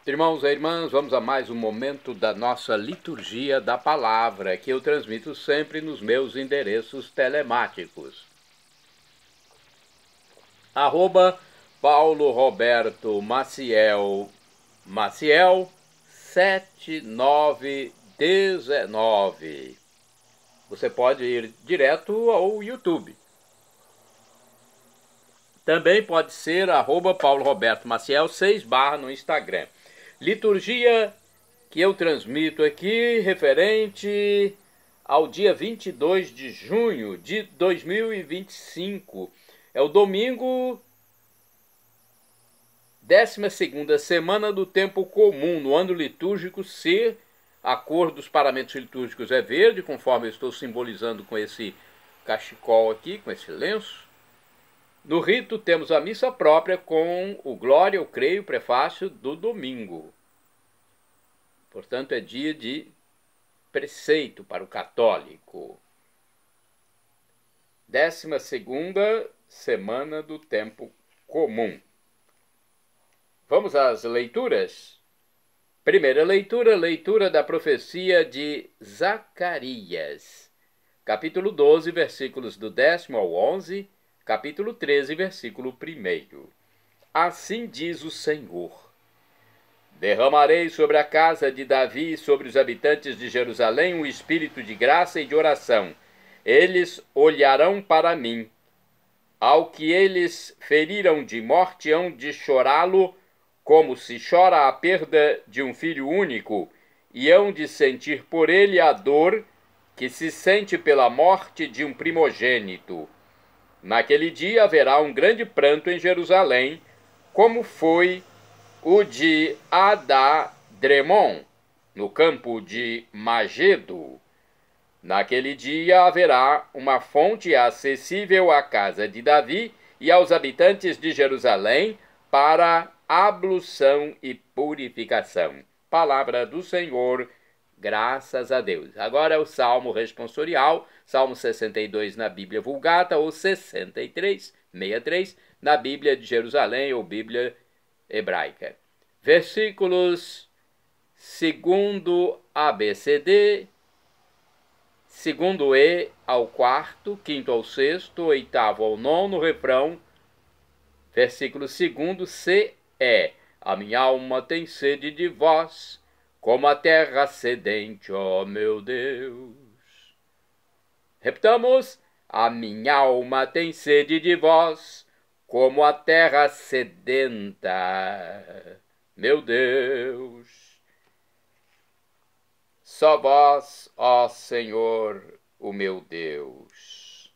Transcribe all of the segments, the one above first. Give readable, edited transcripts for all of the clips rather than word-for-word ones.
Irmãos e irmãs, vamos a mais um momento da nossa liturgia da palavra, que eu transmito sempre nos meus endereços telemáticos. @Paulo Roberto Maciel 7919. Você pode ir direto ao YouTube. Também pode ser @Paulo Roberto Maciel 6 no Instagram. Liturgia que eu transmito aqui referente ao dia 22 de junho de 2025. É o domingo, 12ª semana do tempo comum, no ano litúrgico C. A cor dos paramentos litúrgicos é verde, conforme eu estou simbolizando com esse cachecol aqui, com esse lenço. No rito temos a missa própria com o Glória, eu creio, prefácio do domingo. Portanto, é dia de preceito para o católico. 12ª semana do tempo comum. Vamos às leituras? Primeira leitura, leitura da profecia de Zacarias. Capítulo 12, versículos do 10º ao 11, capítulo 13, versículo 1. Assim diz o Senhor: derramarei sobre a casa de Davi e sobre os habitantes de Jerusalém um espírito de graça e de oração. Eles olharão para mim. Ao que eles feriram de morte, hão de chorá-lo, como se chora a perda de um filho único, e hão de sentir por ele a dor que se sente pela morte de um primogênito. Naquele dia haverá um grande pranto em Jerusalém, como foi o de Adadremon, no campo de Magedo. Naquele dia haverá uma fonte acessível à casa de Davi e aos habitantes de Jerusalém para ablução e purificação. Palavra do Senhor, graças a Deus. Agora é o Salmo responsorial, Salmo 62 na Bíblia Vulgata, ou 63 na Bíblia de Jerusalém, ou Bíblia hebraica. Versículos segundo ABCD, segundo E ao 4º, 5º ao 6º, 8º ao 9º, refrão. Versículo segundo CE: a minha alma tem sede de vós, como a terra sedente, ó meu Deus. Repetamos: a minha alma tem sede de vós, como a terra sedenta, meu Deus. Só vós, ó Senhor, o meu Deus.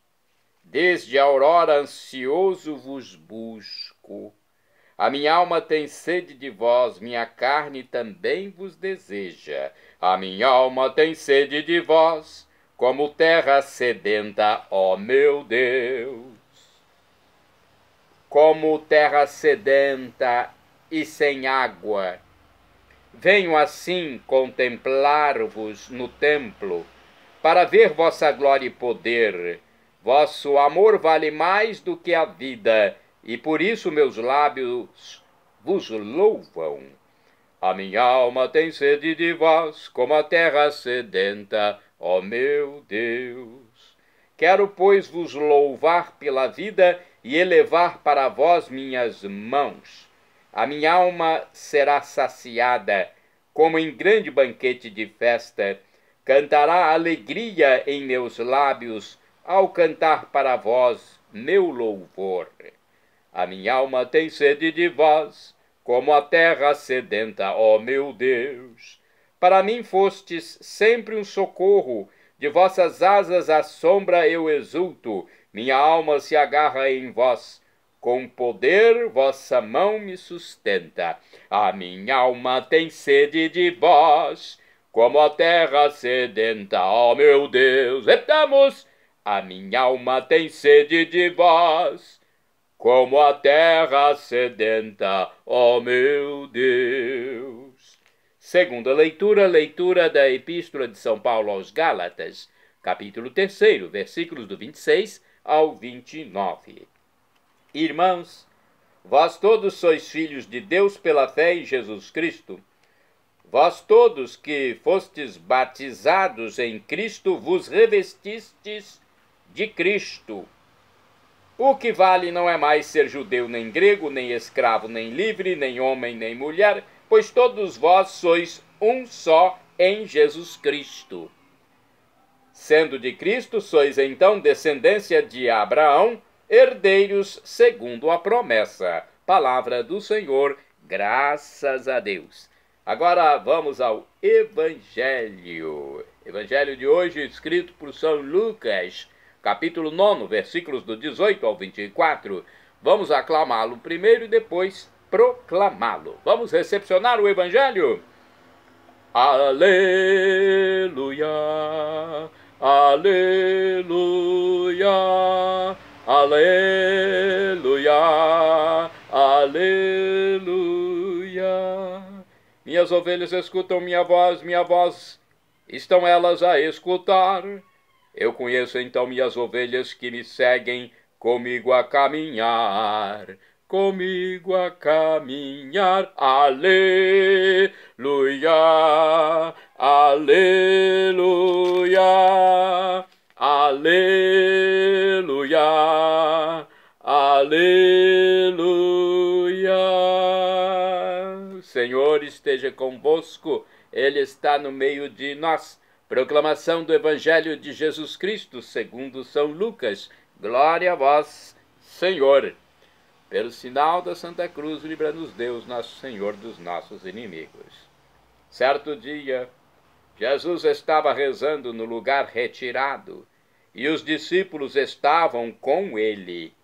Desde a aurora ansioso vos busco. A minha alma tem sede de vós, minha carne também vos deseja. A minha alma tem sede de vós, como terra sedenta, ó meu Deus. Como terra sedenta e sem água, venho assim contemplar-vos no templo, para ver vossa glória e poder. Vosso amor vale mais do que a vida, e por isso meus lábios vos louvam. A minha alma tem sede de vós, como a terra sedenta, ó meu Deus. Quero, pois, vos louvar pela vida e elevar para vós minhas mãos. A minha alma será saciada, como em grande banquete de festa. Cantará alegria em meus lábios, ao cantar para vós meu louvor. A minha alma tem sede de vós, como a terra sedenta, ó meu Deus. Para mim fostes sempre um socorro, de vossas asas à sombra eu exulto, minha alma se agarra em vós. Com poder vossa mão me sustenta. A minha alma tem sede de vós, como a terra sedenta, ó meu Deus. Repitamos: a minha alma tem sede de vós, como a terra sedenta, ó meu Deus. Segunda leitura, leitura da Epístola de São Paulo aos Gálatas, capítulo 3, versículos do 26 ao 29. Irmãos, Vós todos sois filhos de Deus pela fé em Jesus Cristo. Vós todos que fostes batizados em Cristo, vos revestistes de Cristo. O que vale não é mais ser judeu nem grego, nem escravo nem livre, nem homem nem mulher, pois todos vós sois um só em Jesus Cristo. Sendo de Cristo, sois então descendência de Abraão, herdeiros segundo a promessa. Palavra do Senhor, graças a Deus. Agora vamos ao Evangelho. Evangelho de hoje, escrito por São Lucas, capítulo 9, versículos do 18 ao 24. Vamos aclamá-lo primeiro e depois proclamá-lo. Vamos recepcionar o Evangelho? Aleluia, aleluia, aleluia, aleluia. Minhas ovelhas escutam minha voz estão elas a escutar. Eu conheço então minhas ovelhas que me seguem comigo a caminhar. Comigo a caminhar, aleluia, aleluia, aleluia, aleluia. O Senhor esteja convosco, Ele está no meio de nós. Proclamação do Evangelho de Jesus Cristo, segundo São Lucas. Glória a vós, Senhor. Pelo sinal da Santa Cruz, livra-nos Deus, nosso Senhor, dos nossos inimigos. Certo dia, Jesus estava rezando no lugar retirado, e os discípulos estavam com ele.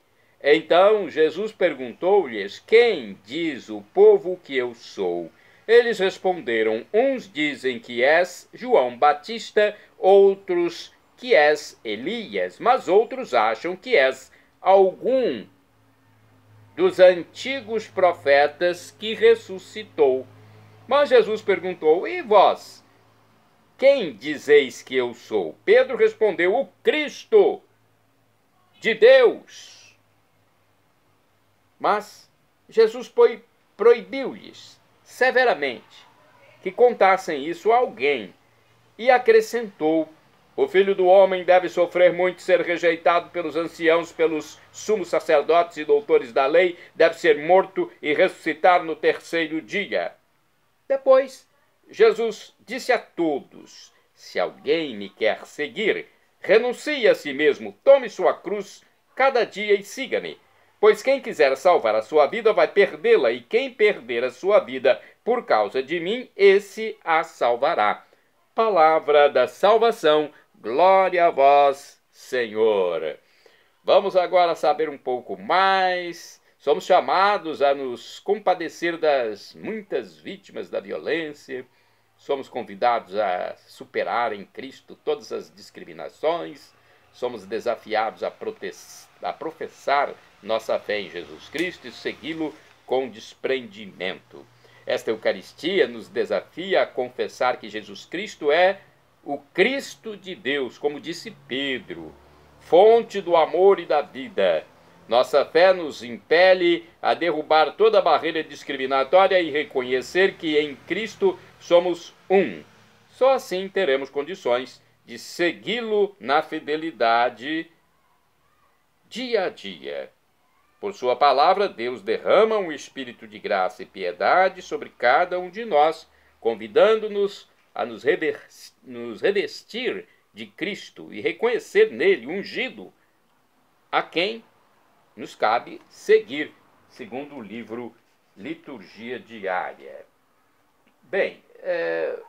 Então Jesus perguntou-lhes: quem diz o povo que eu sou? Eles responderam: uns dizem que és João Batista, outros que és Elias, mas outros acham que és algum dos antigos profetas que ressuscitou. Mas Jesus perguntou: e vós? Quem dizeis que eu sou? Pedro respondeu: o Cristo de Deus. Mas Jesus proibiu-lhes severamente que contassem isso a alguém e acrescentou: o Filho do Homem deve sofrer muito, ser rejeitado pelos anciãos, pelos sumos sacerdotes e doutores da lei, deve ser morto e ressuscitar no terceiro dia. Depois, Jesus disse a todos: se alguém me quer seguir, renuncie a si mesmo, tome sua cruz cada dia e siga-me. Pois quem quiser salvar a sua vida vai perdê-la, e quem perder a sua vida por causa de mim, esse a salvará. Palavra da salvação. Glória a vós, Senhor. Vamos agora saber um pouco mais. Somos chamados a nos compadecer das muitas vítimas da violência. Somos convidados a superar em Cristo todas as discriminações. Somos desafiados a professar nossa fé em Jesus Cristo e segui-lo com desprendimento. Esta Eucaristia nos desafia a confessar que Jesus Cristo é o Cristo de Deus, como disse Pedro, fonte do amor e da vida. Nossa fé nos impele a derrubar toda barreira discriminatória e reconhecer que em Cristo somos um. Só assim teremos condições de segui-lo na fidelidade dia a dia. Por sua palavra, Deus derrama um espírito de graça e piedade sobre cada um de nós, convidando-nos a nos revestir de Cristo e reconhecer nele ungido a quem nos cabe seguir, segundo o livro Liturgia Diária. Bem,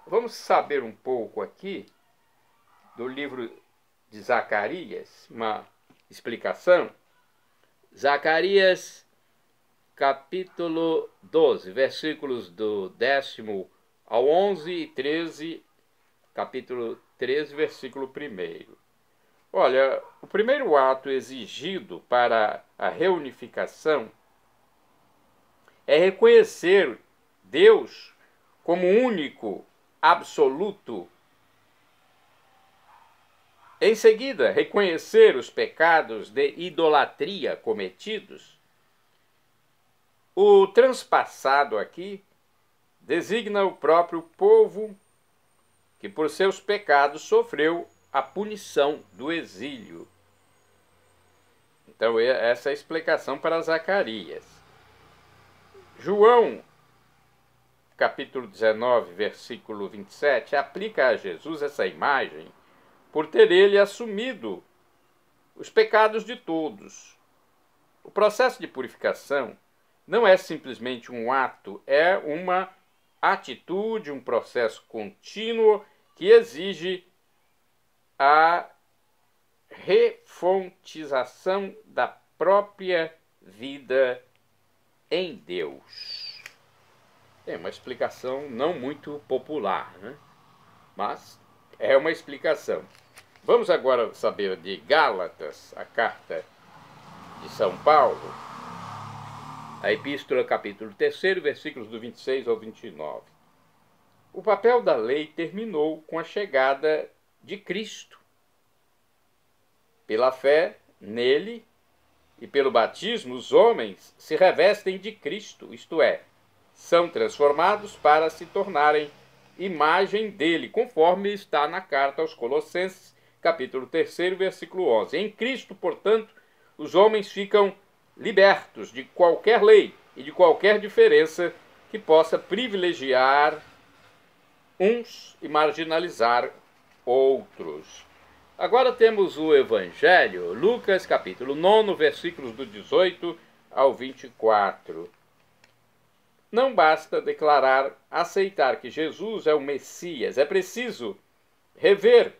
vamos saber um pouco aqui do livro de Zacarias, uma explicação. Zacarias, capítulo 12, versículos do 10º ao 11 e 13, capítulo 13, versículo 1º. Olha, o primeiro ato exigido para a reunificação é reconhecer Deus como único, absoluto. Em seguida, reconhecer os pecados de idolatria cometidos O transpassado aqui designa o próprio povo que por seus pecados sofreu a punição do exílio. Então essa é a explicação para Zacarias. João, capítulo 19, versículo 27, aplica a Jesus essa imagem por ter ele assumido os pecados de todos. O processo de purificação não é simplesmente um ato, é uma atitude, um processo contínuo que exige a refontização da própria vida em Deus. É uma explicação não muito popular, né? Mas é uma explicação. Vamos agora saber de Gálatas, a carta de São Paulo, a epístola, capítulo 3, versículos do 26 ao 29. O papel da lei terminou com a chegada de Cristo. Pela fé nele e pelo batismo, os homens se revestem de Cristo, isto é, são transformados para se tornarem imagem dele, conforme está na carta aos Colossenses, capítulo 3, versículo 11. Em Cristo, portanto, os homens ficam libertos de qualquer lei e de qualquer diferença que possa privilegiar uns e marginalizar outros. Agora temos o Evangelho, Lucas, capítulo 9, versículos do 18 ao 24. Não basta declarar, aceitar que Jesus é o Messias. É preciso rever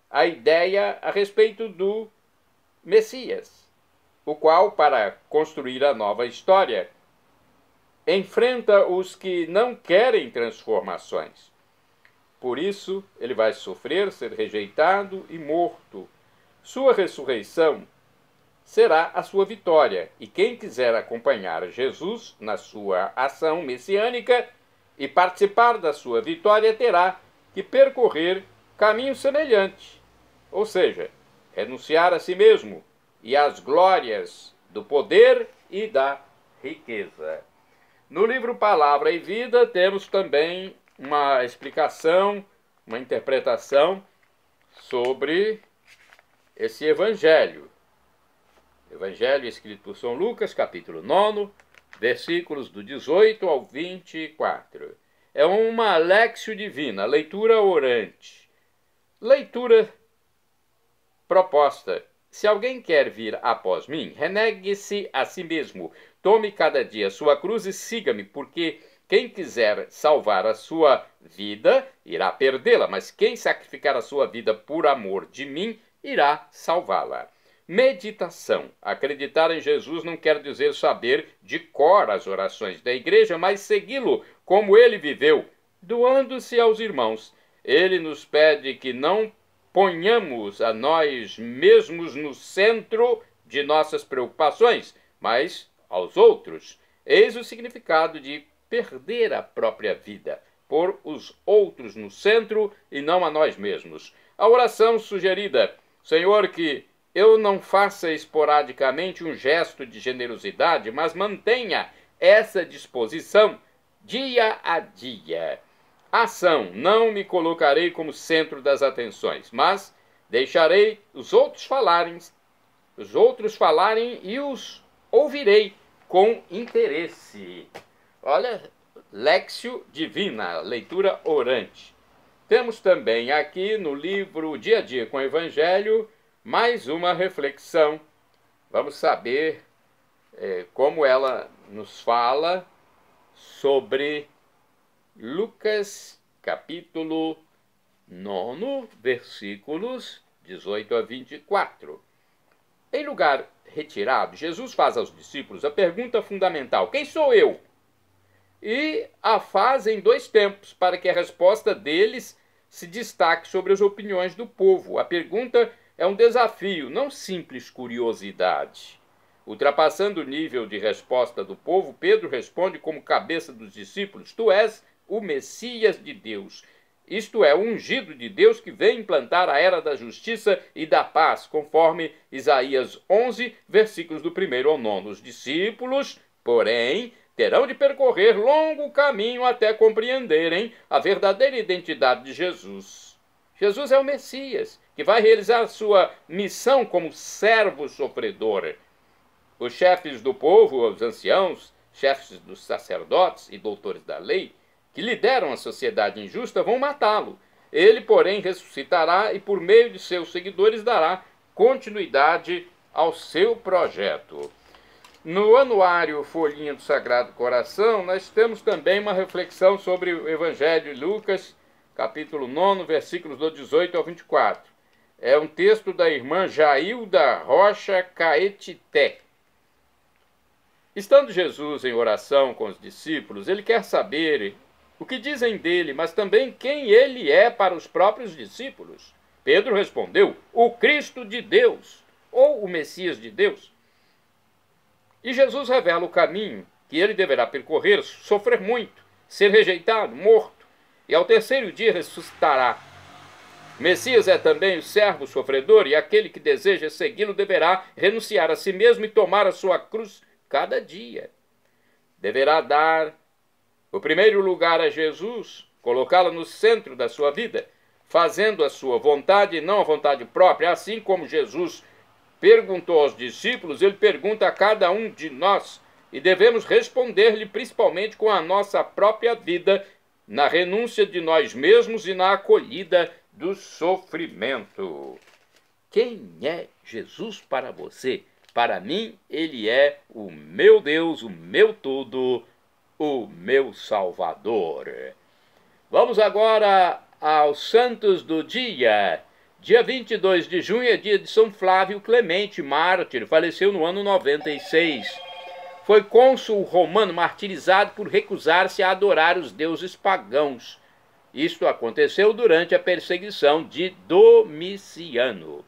a ideia a respeito do Messias, o qual, para construir a nova história, enfrenta os que não querem transformações. Por isso, ele vai sofrer, ser rejeitado e morto. Sua ressurreição será a sua vitória, e quem quiser acompanhar Jesus na sua ação messiânica e participar da sua vitória terá que percorrer caminho semelhante, ou seja, renunciar a si mesmo e às glórias do poder e da riqueza. No livro Palavra e Vida temos também uma explicação, uma interpretação sobre esse evangelho. Evangelho escrito por São Lucas, capítulo 9, versículos do 18 ao 24. É uma Léxio Divina, leitura orante. Leitura proposta. Se alguém quer vir após mim, renegue-se a si mesmo. Tome cada dia sua cruz e siga-me, porque quem quiser salvar a sua vida, irá perdê-la, mas quem sacrificar a sua vida por amor de mim, irá salvá-la. Meditação. Acreditar em Jesus não quer dizer saber de cor as orações da igreja, mas segui-lo como ele viveu, doando-se aos irmãos. Ele nos pede que não ponhamos a nós mesmos no centro de nossas preocupações, mas aos outros. Eis o significado de perder a própria vida, pôr os outros no centro e não a nós mesmos. A oração sugerida: Senhor, que eu não faça esporadicamente um gesto de generosidade, mas mantenha essa disposição dia a dia. Ação: não me colocarei como centro das atenções, mas deixarei os outros falarem e os ouvirei com interesse. Olha, Léxio Divina, leitura orante. Temos também aqui no livro Dia a Dia com o Evangelho mais uma reflexão. Vamos saber como ela nos fala sobre Lucas, capítulo 9, versículos 18 a 24. Em lugar retirado, Jesus faz aos discípulos a pergunta fundamental: quem sou eu? E a faz em dois tempos, para que a resposta deles se destaque sobre as opiniões do povo. A pergunta é um desafio, não simples curiosidade. Ultrapassando o nível de resposta do povo, Pedro responde como cabeça dos discípulos: tu és o Messias de Deus. Isto é, o ungido de Deus que vem implantar a era da justiça e da paz, conforme Isaías 11, versículos do 1 ao 9. Os discípulos, porém, terão de percorrer longo caminho até compreenderem a verdadeira identidade de Jesus. Jesus é o Messias, que vai realizar sua missão como servo sofredor. Os chefes do povo, os anciãos, chefes dos sacerdotes e doutores da lei, que lideram a sociedade injusta, vão matá-lo. Ele, porém, ressuscitará e, por meio de seus seguidores, dará continuidade ao seu projeto. No anuário Folhinha do Sagrado Coração, nós temos também uma reflexão sobre o Evangelho de Lucas, capítulo 9, versículos do 18 ao 24. É um texto da irmã Jailda Rocha Caetité. Estando Jesus em oração com os discípulos, ele quer saber o que dizem dele, mas também quem ele é para os próprios discípulos. Pedro respondeu: o Cristo de Deus, ou o Messias de Deus. E Jesus revela o caminho que ele deverá percorrer, sofrer muito, ser rejeitado, morto, e ao terceiro dia ressuscitará. Messias é também o servo sofredor, e aquele que deseja segui-lo deverá renunciar a si mesmo e tomar a sua cruz cada dia. Deverá dar o primeiro lugar a Jesus, colocá-lo no centro da sua vida, fazendo a sua vontade e não a vontade própria. Assim como Jesus perguntou aos discípulos, ele pergunta a cada um de nós, e devemos responder-lhe principalmente com a nossa própria vida, na renúncia de nós mesmos e na acolhida do sofrimento. Quem é Jesus para você? Para mim, ele é o meu Deus, o meu tudo, o meu Salvador. Vamos agora aos santos do dia. Dia 22 de junho é dia de São Flávio Clemente, mártir, faleceu no ano 96. Foi cônsul romano martirizado por recusar-se a adorar os deuses pagãos. Isto aconteceu durante a perseguição de Domiciano.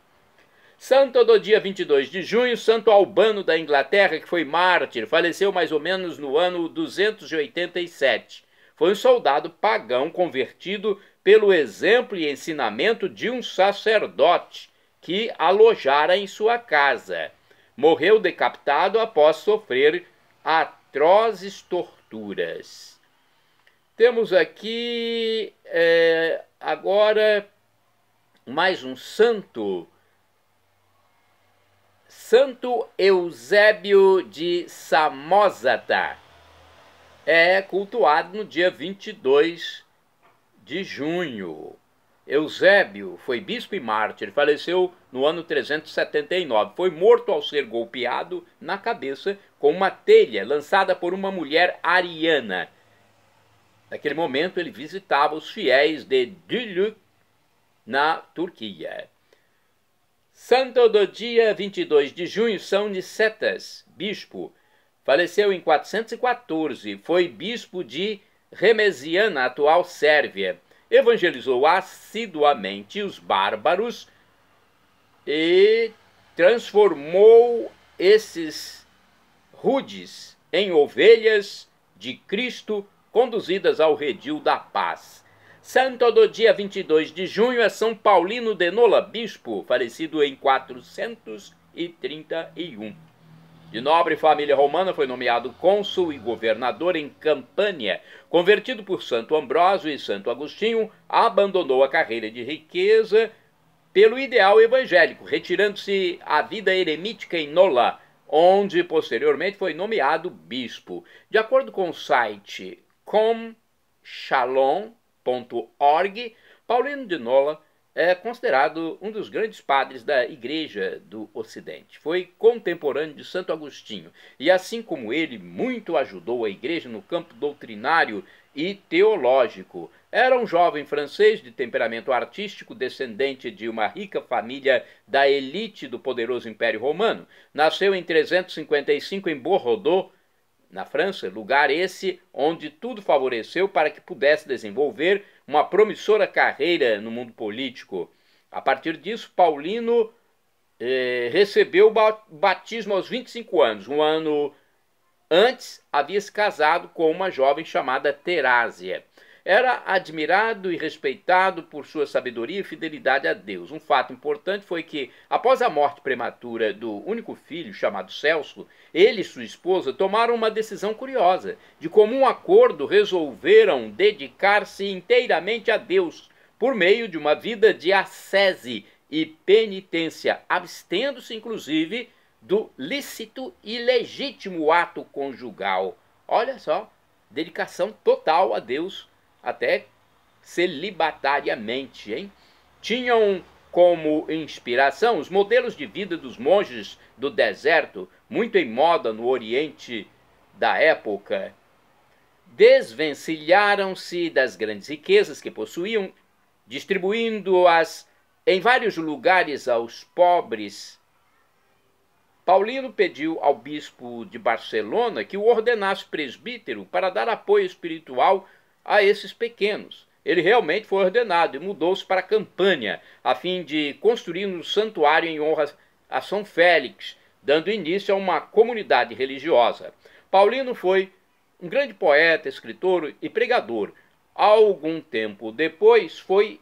Santo do dia 22 de junho, Santo Albano da Inglaterra, que foi mártir, faleceu mais ou menos no ano 287. Foi um soldado pagão convertido pelo exemplo e ensinamento de um sacerdote que alojara em sua casa. Morreu decapitado após sofrer atrozes torturas. Temos aqui agora mais um santo. Santo Eusébio de Samosata é cultuado no dia 22 de junho. Eusébio foi bispo e mártir, faleceu no ano 379. Foi morto ao ser golpeado na cabeça com uma telha lançada por uma mulher ariana. Naquele momento ele visitava os fiéis de Dülük, na Turquia. Santo do dia 22 de junho, São Nicetas, bispo, faleceu em 414, foi bispo de Remesiana, atual Sérvia. Evangelizou assiduamente os bárbaros e transformou esses rudes em ovelhas de Cristo conduzidas ao redil da paz. Santo do dia 22 de junho é São Paulino de Nola, bispo, falecido em 431. De nobre família romana, foi nomeado cônsul e governador em Campânia. Convertido por Santo Ambrósio e Santo Agostinho, abandonou a carreira de riqueza pelo ideal evangélico, retirando-se à vida eremítica em Nola, onde posteriormente foi nomeado bispo. De acordo com o site comshalom.org, Paulino de Nola é considerado um dos grandes padres da Igreja do Ocidente. Foi contemporâneo de Santo Agostinho e, assim como ele, muito ajudou a Igreja no campo doutrinário e teológico. Era um jovem francês de temperamento artístico, descendente de uma rica família da elite do poderoso Império Romano. Nasceu em 355 em Bordeaux, na França, lugar esse onde tudo favoreceu para que pudesse desenvolver uma promissora carreira no mundo político. A partir disso, Paulino recebeu o batismo aos 25 anos. Um ano antes, havia se casado com uma jovem chamada Terásia. era admirado e respeitado por sua sabedoria e fidelidade a Deus. Um fato importante foi que, após a morte prematura do único filho, chamado Celso, ele e sua esposa tomaram uma decisão curiosa. De comum acordo, resolveram dedicar-se inteiramente a Deus, por meio de uma vida de ascese e penitência, abstendo-se, inclusive, do lícito e legítimo ato conjugal. Olha só, dedicação total a Deus, até celibatariamente, hein? Tinham como inspiração os modelos de vida dos monges do deserto, muito em moda no Oriente da época. Desvencilharam-se das grandes riquezas que possuíam, distribuindo-as em vários lugares aos pobres. Paulino pediu ao bispo de Barcelona que o ordenasse presbítero para dar apoio espiritual a esses pequenos. Ele realmente foi ordenado e mudou-se para a Campânia, a fim de construir um santuário em honra a São Félix, dando início a uma comunidade religiosa. Paulino foi um grande poeta, escritor e pregador. Algum tempo depois foi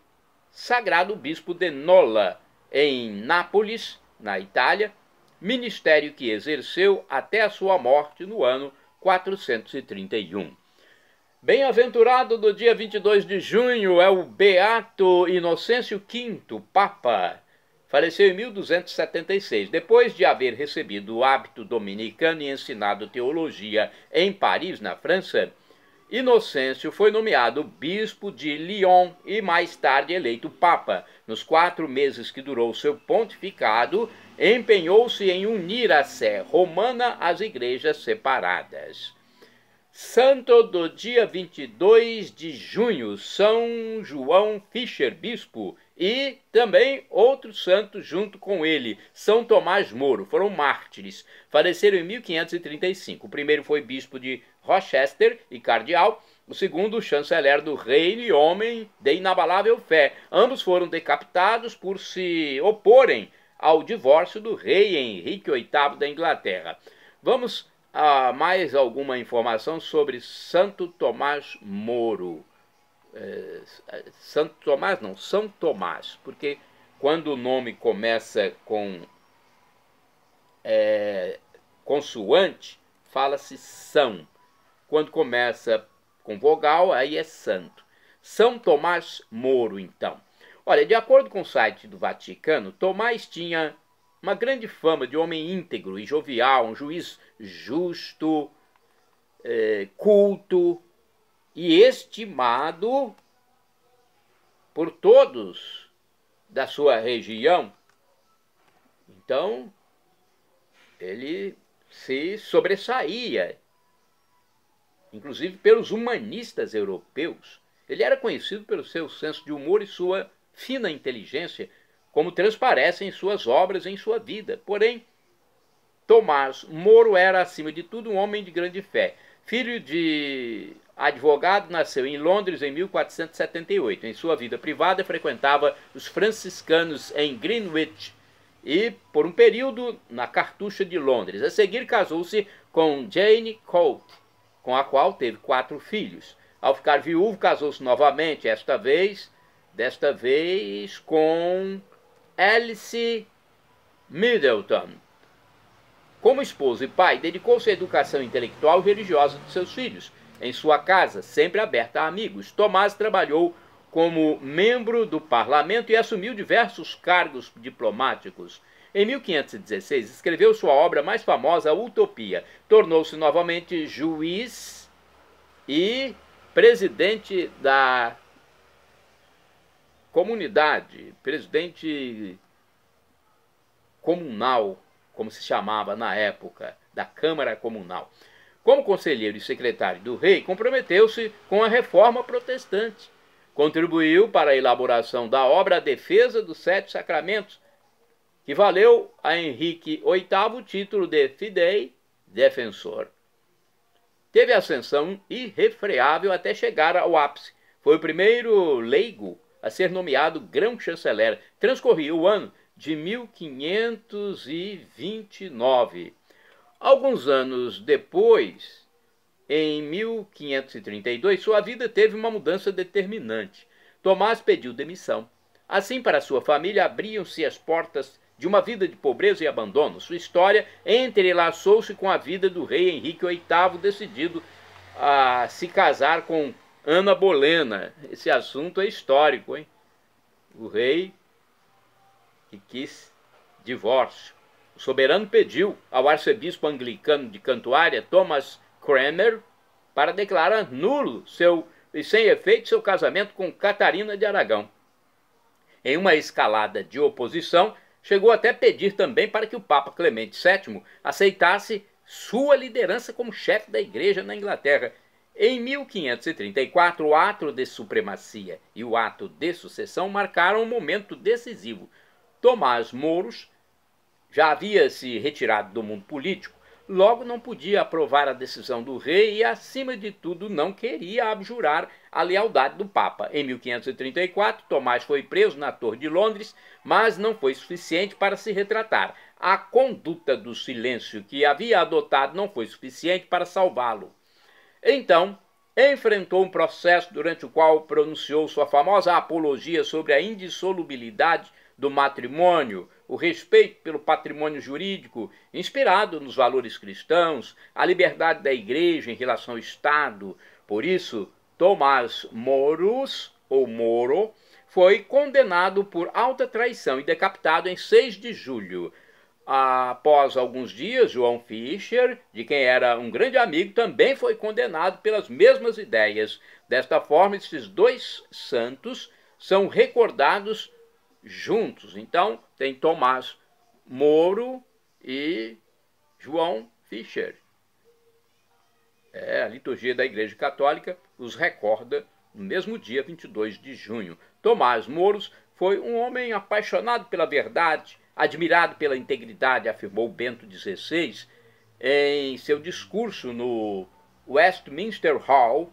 sagrado bispo de Nola, em Nápoles, na Itália, ministério que exerceu até a sua morte no ano 431. Bem-aventurado do dia 22 de junho é o Beato Inocêncio V, Papa. Faleceu em 1276, depois de haver recebido o hábito dominicano e ensinado teologia em Paris, na França. Inocêncio foi nomeado bispo de Lyon e mais tarde eleito papa. Nos 4 meses que durou seu pontificado, empenhou-se em unir a sé romana às igrejas separadas. Santo do dia 22 de junho, São João Fischer, bispo, e também outro santo junto com ele, São Tomás Moro, foram mártires. Faleceram em 1535. O primeiro foi bispo de Rochester e cardeal, o segundo chanceler do reino e homem de inabalável fé. Ambos foram decapitados por se oporem ao divórcio do rei Henrique VIII da Inglaterra. Vamos a mais alguma informação sobre Santo Tomás Moro. Santo Tomás não, São Tomás, porque quando o nome começa com consoante, fala-se São. Quando começa com vogal, aí é santo. São Tomás Moro, então. Olha, de acordo com o site do Vaticano, Tomás tinha uma grande fama de homem íntegro e jovial, um juiz justo, culto e estimado por todos da sua região. Então, ele se sobressaía, inclusive pelos humanistas europeus. Ele era conhecido pelo seu senso de humor e sua fina inteligência, como transparecem em suas obras e em sua vida. Porém, Tomás Moro era, acima de tudo, um homem de grande fé. Filho de advogado, nasceu em Londres em 1478. Em sua vida privada, frequentava os franciscanos em Greenwich e, por um período, na Cartucha de Londres. A seguir, casou-se com Jane Colt, com a qual teve 4 filhos. Ao ficar viúvo, casou-se novamente, desta vez com Alice Middleton. Como esposo e pai, dedicou-se à educação intelectual e religiosa de seus filhos, em sua casa, sempre aberta a amigos. Tomás trabalhou como membro do parlamento e assumiu diversos cargos diplomáticos. Em 1516, escreveu sua obra mais famosa, a Utopia. Tornou-se novamente juiz e presidente da comunidade, presidente comunal, como se chamava na época, da Câmara Comunal. Como conselheiro e secretário do rei, comprometeu-se com a reforma protestante. Contribuiu para a elaboração da obra A Defesa dos 7 Sacramentos, que valeu a Henrique VIII o título de Fidei Defensor. Teve ascensão irrefreável até chegar ao ápice. Foi o primeiro leigo a ser nomeado grão-chanceler. Transcorria o ano de 1529. Alguns anos depois, em 1532, sua vida teve uma mudança determinante. Tomás pediu demissão. Assim, para sua família, abriam-se as portas de uma vida de pobreza e abandono. Sua história entrelaçou-se com a vida do rei Henrique VIII, decidido a se casar com Ana Bolena. Esse assunto é histórico, hein? O rei que quis divórcio. O soberano pediu ao arcebispo anglicano de Cantuária, Thomas Cranmer, para declarar nulo e sem efeito seu casamento com Catarina de Aragão. Em uma escalada de oposição, chegou até pedir também para que o Papa Clemente VII aceitasse sua liderança como chefe da igreja na Inglaterra. Em 1534, o ato de supremacia e o ato de sucessão marcaram um momento decisivo. Tomás Mouros já havia se retirado do mundo político, logo não podia aprovar a decisão do rei e, acima de tudo, não queria abjurar a lealdade do Papa. Em 1534, Tomás foi preso na Torre de Londres, mas não foi suficiente para se retratar. A conduta do silêncio que havia adotado não foi suficiente para salvá-lo. Então, enfrentou um processo durante o qual pronunciou sua famosa apologia sobre a indissolubilidade do matrimônio, o respeito pelo patrimônio jurídico, inspirado nos valores cristãos, a liberdade da igreja em relação ao Estado. Por isso, Tomás Mouros, ou Moro, foi condenado por alta traição e decapitado em 6 de julho. Após alguns dias, João Fisher, de quem era um grande amigo, também foi condenado pelas mesmas ideias. Desta forma, esses dois santos são recordados juntos. Então, tem Tomás Moro e João Fisher. A liturgia da Igreja Católica os recorda no mesmo dia, 22 de junho. Tomás Mouros foi um homem apaixonado pela verdade, admirado pela integridade, afirmou Bento XVI em seu discurso no Westminster Hall,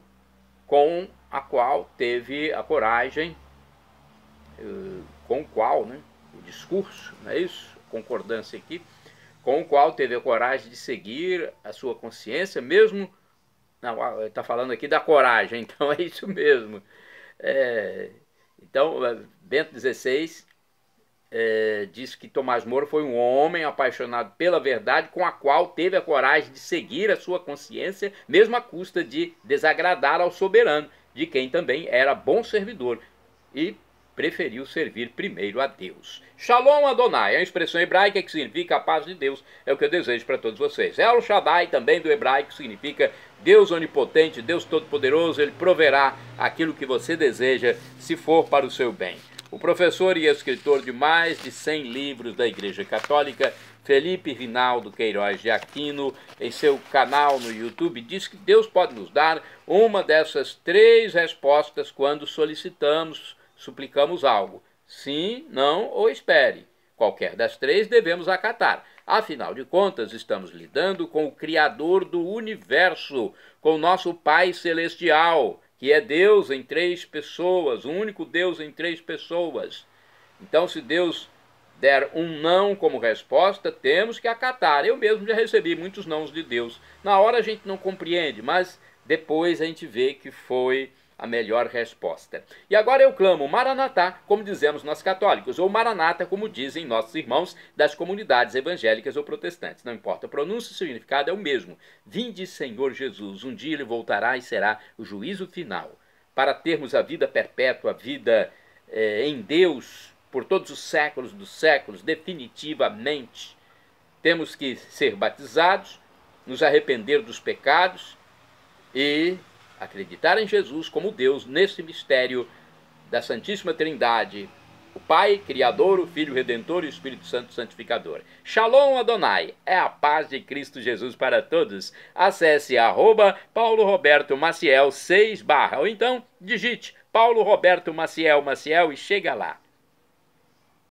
com a qual teve a coragem, o discurso, não é isso? Concordância aqui, com o qual teve a coragem de seguir a sua consciência, mesmo, não, está falando aqui da coragem, então é isso mesmo. Então, Bento XVI diz que Tomás Moro foi um homem apaixonado pela verdade, com a qual teve a coragem de seguir a sua consciência, mesmo à custa de desagradar ao soberano, de quem também era bom servidor, e preferiu servir primeiro a Deus. Shalom Adonai é uma expressão hebraica que significa a paz de Deus, é o que eu desejo para todos vocês. El Shaddai, também do hebraico, significa Deus onipotente, Deus todo-poderoso, Ele proverá aquilo que você deseja, se for para o seu bem. O professor e escritor de mais de 100 livros da Igreja Católica, Felipe Rinaldo Queiroz de Aquino, em seu canal no YouTube, diz que Deus pode nos dar uma dessas 3 respostas quando suplicamos algo: sim, não ou espere. Qualquer das 3 devemos acatar. Afinal de contas, estamos lidando com o Criador do Universo, com o nosso Pai Celestial, que é Deus em 3 pessoas, o único Deus em 3 pessoas. Então, se Deus der um não como resposta, temos que acatar. Eu mesmo já recebi muitos nãos de Deus. Na hora a gente não compreende, mas depois a gente vê que foi a melhor resposta. E agora eu clamo Maranatá, como dizemos nós católicos, ou Maranata, como dizem nossos irmãos das comunidades evangélicas ou protestantes. Não importa a pronúncia, o significado é o mesmo. Vinde, Senhor Jesus, um dia Ele voltará e será o juízo final. Para termos a vida perpétua, a vida em Deus, por todos os séculos dos séculos, definitivamente, temos que ser batizados, nos arrepender dos pecados e acreditar em Jesus como Deus nesse mistério da Santíssima Trindade, o Pai Criador, o Filho Redentor e o Espírito Santo Santificador. Shalom Adonai, é a paz de Cristo Jesus para todos. Acesse @PauloRobertoMaciel 6/ ou então digite Paulo Roberto Maciel e chega lá.